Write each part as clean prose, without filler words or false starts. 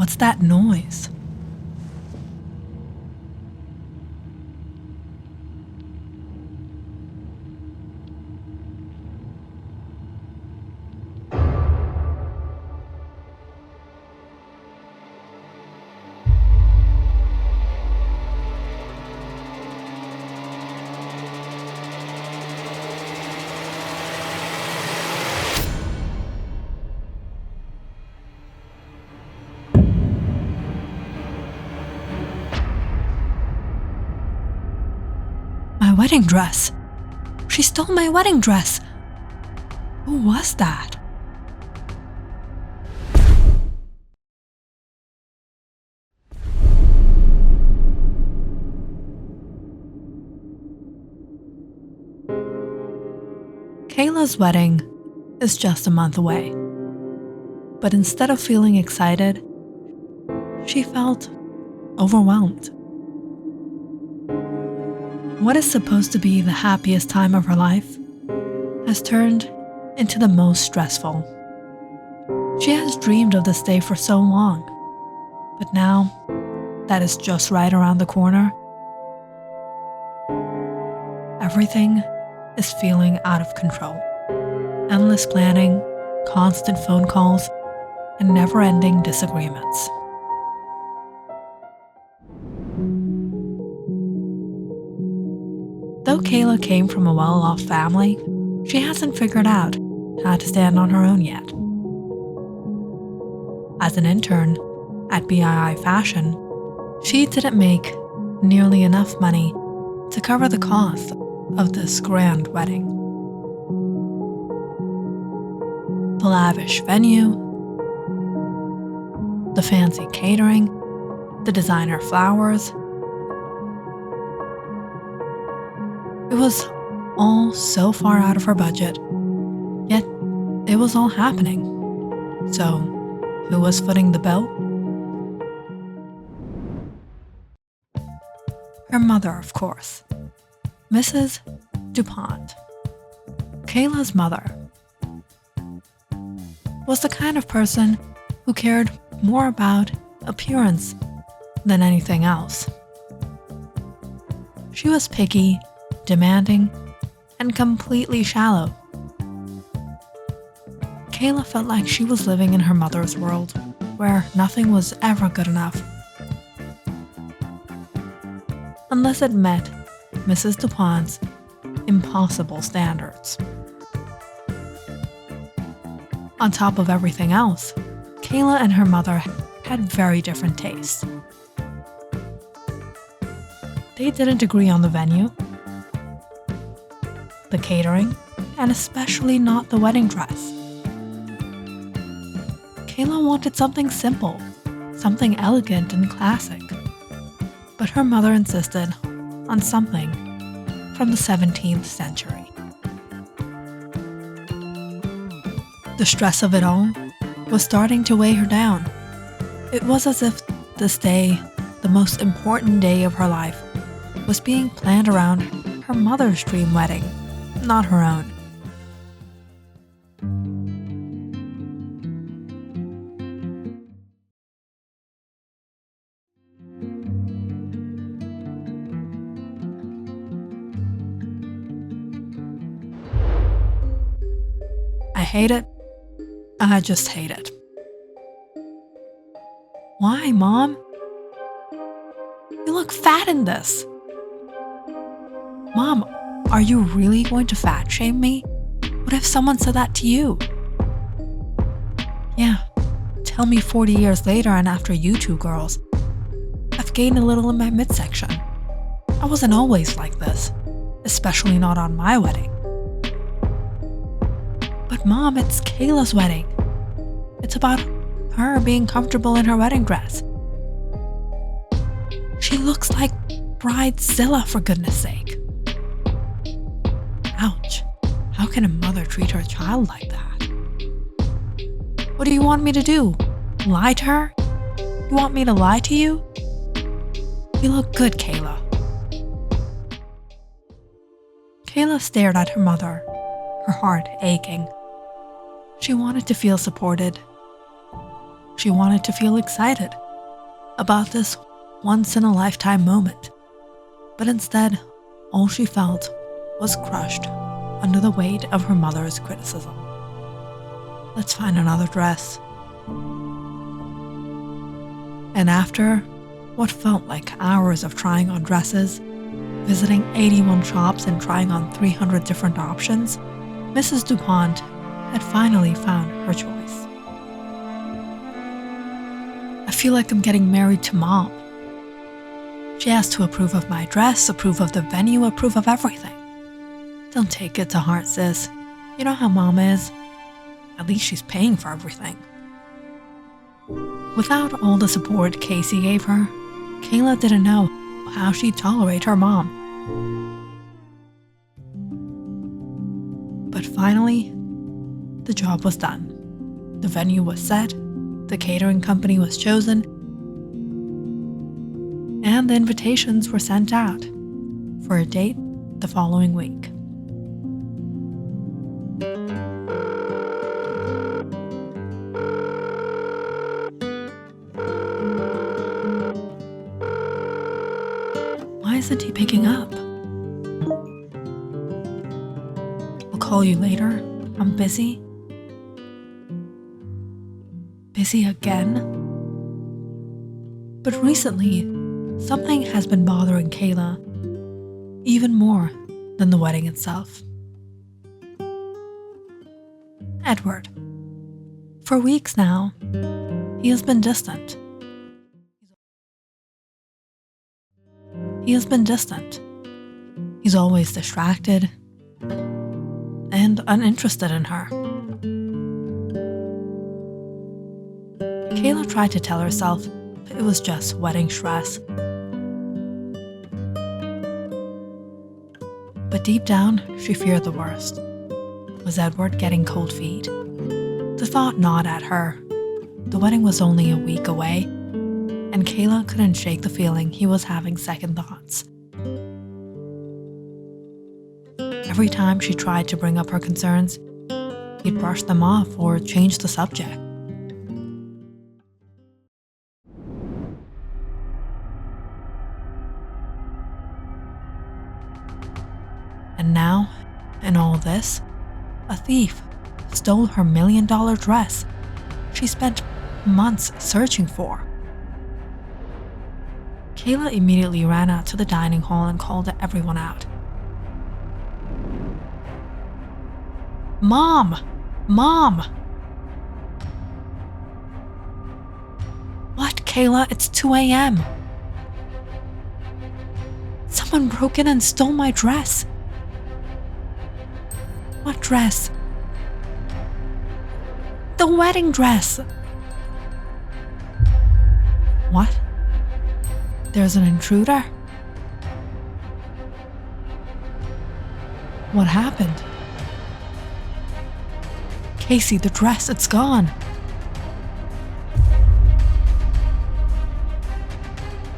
What's that noise? My wedding dress. She stole my wedding dress. Who was that? Kayla's wedding is just a month away. But instead of feeling excited, she felt overwhelmed. What is supposed to be the happiest time of her life has turned into the most stressful. She has dreamed of this day for so long, but now that it's just right around the corner, everything is feeling out of control. Endless planning, constant phone calls, and never-ending disagreements. Though Kayla came from a well-off family, she hasn't figured out how to stand on her own yet. As an intern at BII Fashion, she didn't make nearly enough money to cover the cost of this grand wedding. The lavish venue, the fancy catering, the designer flowers. It was all so far out of her budget, yet it was all happening. So, who was footing the bill? Her mother, of course, Mrs. DuPont. Kayla's mother was the kind of person who cared more about appearance than anything else. She was picky, demanding, and completely shallow. Kayla felt like she was living in her mother's world, where nothing was ever good enough, unless it met Mrs. DuPont's impossible standards. On top of everything else, Kayla and her mother had very different tastes. They didn't agree on the venue, the catering, and especially not the wedding dress. Kayla wanted something simple, something elegant and classic, but her mother insisted on something from the 17th century. The stress of it all was starting to weigh her down. It was as if this day, the most important day of her life, was being planned around her mother's dream wedding, not her own. I hate it. I just hate it. Why, Mom? You look fat in this. Mom, are you really going to fat shame me? What if someone said that to you? Yeah, tell me 40 years later and after you two girls, I've gained a little in my midsection. I wasn't always like this, especially not on my wedding. But Mom, it's Kayla's wedding. It's about her being comfortable in her wedding dress. She looks like Bridezilla, for goodness sake. Ouch. How can a mother treat her child like that? What do you want me to do? Lie to her? You want me to lie to you? You look good, Kayla. Kayla stared at her mother, her heart aching. She wanted to feel supported. She wanted to feel excited about this once-in-a-lifetime moment, but instead, all she felt was crushed under the weight of her mother's criticism. Let's find another dress. And after what felt like hours of trying on dresses, visiting 81 shops and trying on 300 different options, Mrs. DuPont had finally found her choice. I feel like I'm getting married to Mom. She has to approve of my dress, approve of the venue, approve of everything. Don't take it to heart, sis. You know how Mom is. At least she's paying for everything. Without all the support Casey gave her, Kayla didn't know how she'd tolerate her mom. But finally, the job was done. The venue was set, the catering company was chosen, and the invitations were sent out for a date the following week. Why isn't he picking up? I'll call you later. I'm busy. Busy again? But recently, something has been bothering Kayla even more than the wedding itself. Edward. For weeks now, he has been distant. He's always distracted and uninterested in her. Kayla tried to tell herself it was just wedding stress. But deep down, she feared the worst. Was Edward getting cold feet? The thought gnawed at her. The wedding was only a week away, and Kayla couldn't shake the feeling he was having second thoughts. Every time she tried to bring up her concerns, he'd brush them off or change the subject. And now, in all this, a thief stole her $1 million dress she spent months searching for. Kayla immediately ran out to the dining hall and called everyone out. Mom! Mom! What, Kayla? It's 2 a.m. Someone broke in and stole my dress. What dress? The wedding dress. What? There's an intruder? What happened? Casey, the dress, it's gone.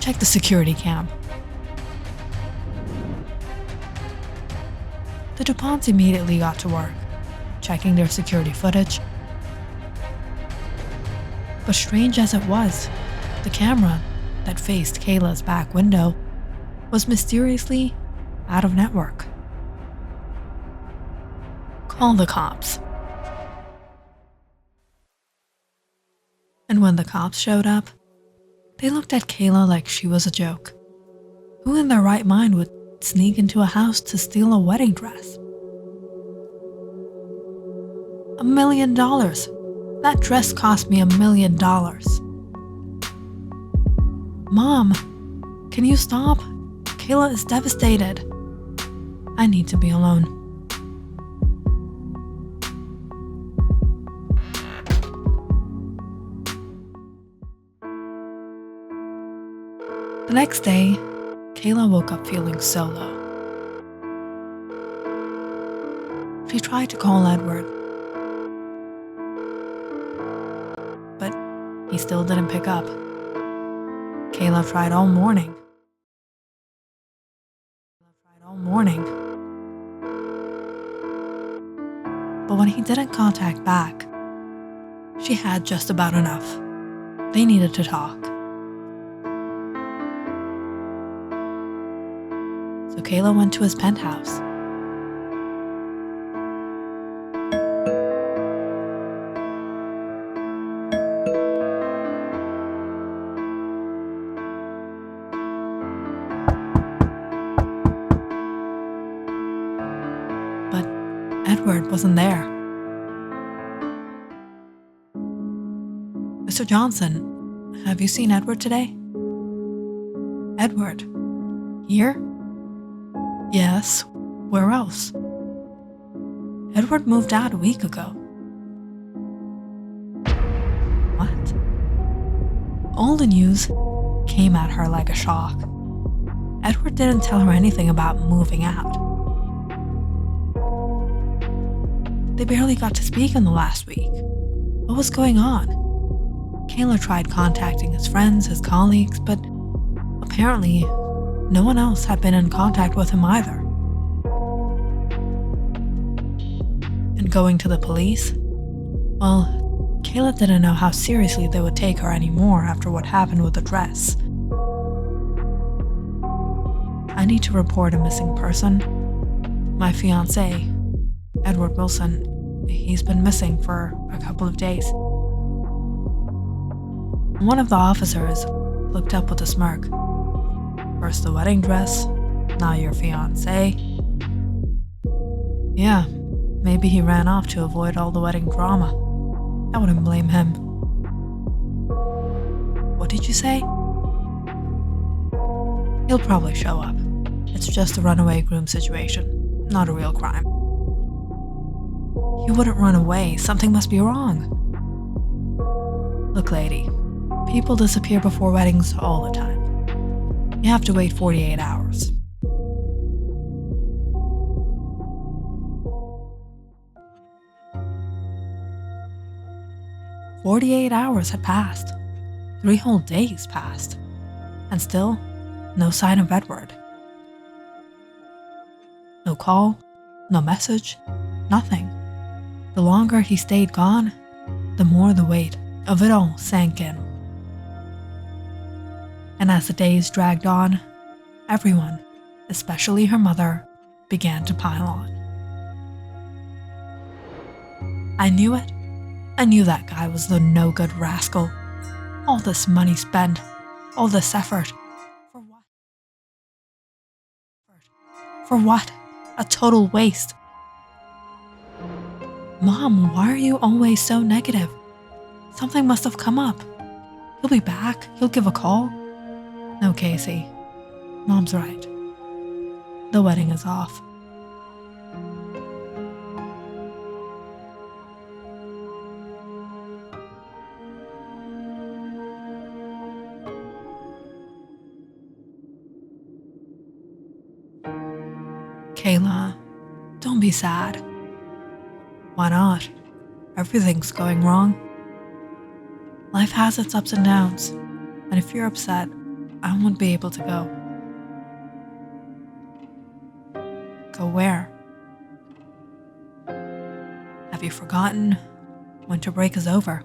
Check the security cam. The DuPonts immediately got to work, checking their security footage. But strange as it was, the camera that faced Kayla's back window was mysteriously out of network. Call the cops. And when the cops showed up, they looked at Kayla like she was a joke. Who in their right mind would sneak into a house to steal a wedding dress? $1 million. That dress cost me $1 million. Mom, can you stop? Kayla is devastated. I need to be alone. The next day, Kayla woke up feeling so low. She tried to call Edward, but he still didn't pick up. Kayla tried all morning. But when he didn't contact back, she had just about enough. They needed to talk. So Kayla went to his penthouse. But Edward wasn't there. Mr. Johnson, have you seen Edward today? Edward? Here? Yes. Where else? Edward moved out a week ago. What? All the news came at her like a shock. Edward didn't tell her anything about moving out. They barely got to speak in the last week. What was going on? Kayla tried contacting his friends, his colleagues, but apparently no one else had been in contact with him either. And going to the police? Well, Kayla didn't know how seriously they would take her anymore after what happened with the dress. I need to report a missing person. My fiance, Edward Wilson, he's been missing for a couple of days. One of the officers looked up with a smirk. First the wedding dress, now your fiancé. Yeah, maybe he ran off to avoid all the wedding drama. I wouldn't blame him. What did you say? He'll probably show up. It's just a runaway groom situation, not a real crime. He wouldn't run away. Something must be wrong. Look, lady, people disappear before weddings all the time. You have to wait 48 hours. "48 hours had passed. 3 whole days passed. And still, no sign of Edward. No call, no message, nothing. The longer he stayed gone, the more the weight of it all sank in. And as the days dragged on, everyone, especially her mother, began to pile on. I knew it. I knew that guy was the no-good rascal. All this money spent, all this effort. For what? For what? A total waste. Mom, why are you always so negative? Something must have come up. He'll be back. He'll give a call. No, Casey. Mom's right. The wedding is off. Kayla, don't be sad. Why not? Everything's going wrong. Life has its ups and downs, and if you're upset, I won't be able to go. Go where? Have you forgotten? Winter break is over.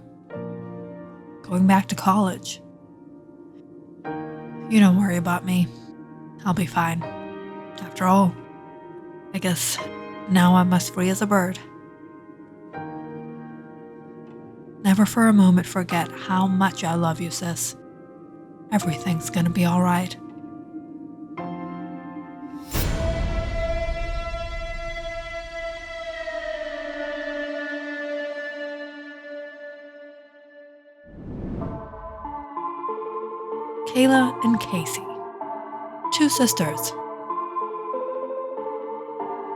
Going back to college. You don't worry about me. I'll be fine. After all, I guess now I'm as free as a bird. Never for a moment forget how much I love you, sis. Everything's gonna be alright. Kayla and Casey. 2 sisters.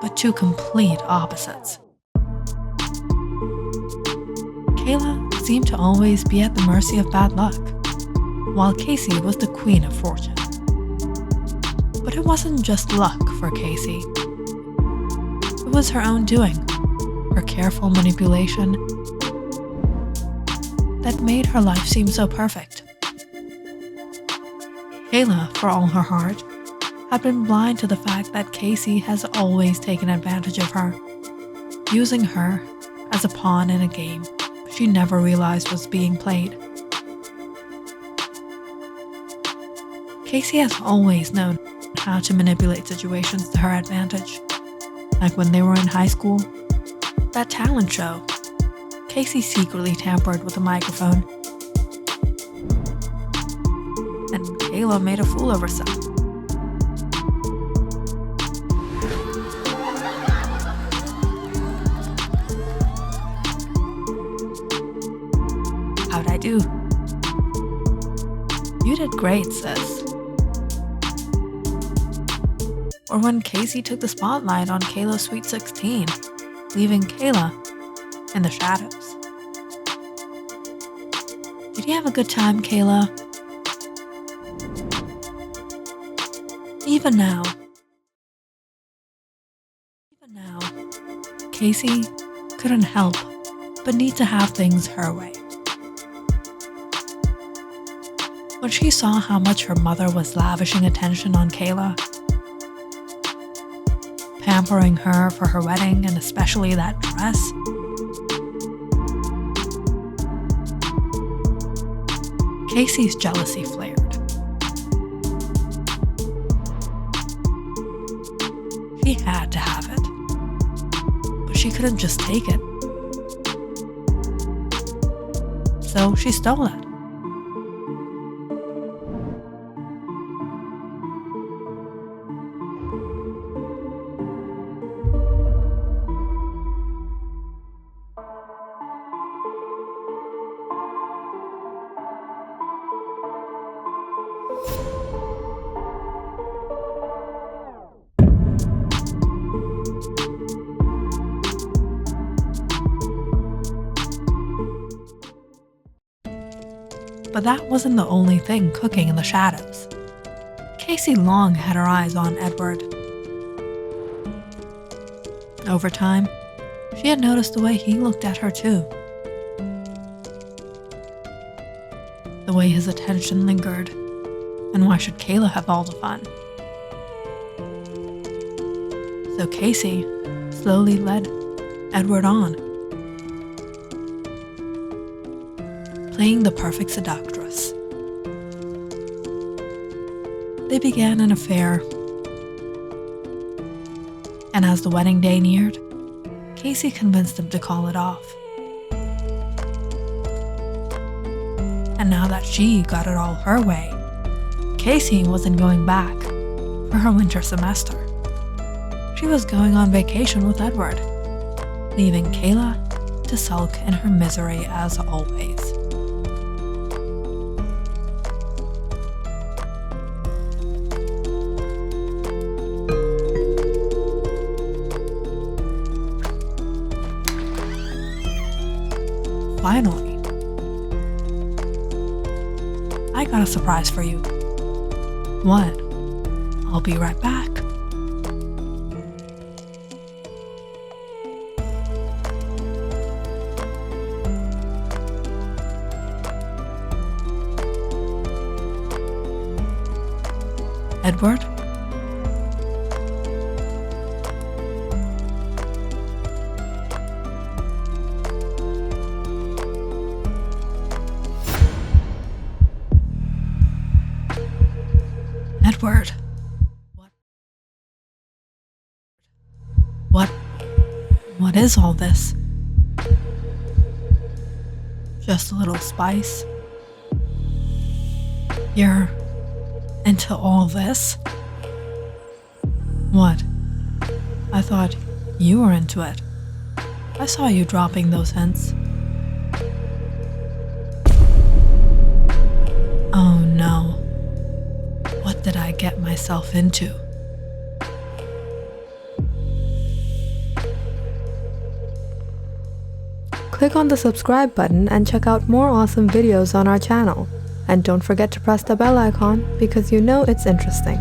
But 2 complete opposites. Kayla seemed to always be at the mercy of bad luck, while Casey was the queen of fortune. But it wasn't just luck for Casey. It was her own doing, her careful manipulation, that made her life seem so perfect. Kayla, for all her heart, had been blind to the fact that Casey has always taken advantage of her, using her as a pawn in a game she never realized was being played. Casey has always known how to manipulate situations to her advantage. Like when they were in high school, that talent show, Casey secretly tampered with the microphone, and Kayla made a fool of herself. How'd I do? You did great, sis. Or when Casey took the spotlight on Kayla's Sweet 16, leaving Kayla in the shadows. Did you have a good time, Kayla? Even now, Casey couldn't help but need to have things her way. When she saw how much her mother was lavishing attention on Kayla, pampering her for her wedding and especially that dress, Casey's jealousy flared. She had to have it, but she couldn't just take it. So she stole it. But that wasn't the only thing cooking in the shadows. Casey long had her eyes on Edward. Over time, she had noticed the way he looked at her too. The way his attention lingered, and why should Kayla have all the fun? So Casey slowly led Edward on, playing the perfect seductress. They began an affair, and as the wedding day neared, Casey convinced him to call it off. And now that she got it all her way, Casey wasn't going back for her winter semester. She was going on vacation with Edward, leaving Kayla to sulk in her misery as always. Finally, I got a surprise for you. What? I'll be right back. Edward? Edward. What is all this? Just a little spice? You're into all this? What? I thought you were into it. I saw you dropping those hints. Oh no. What did I get myself into? Click on the subscribe button and check out more awesome videos on our channel. And don't forget to press the bell icon because you know it's interesting.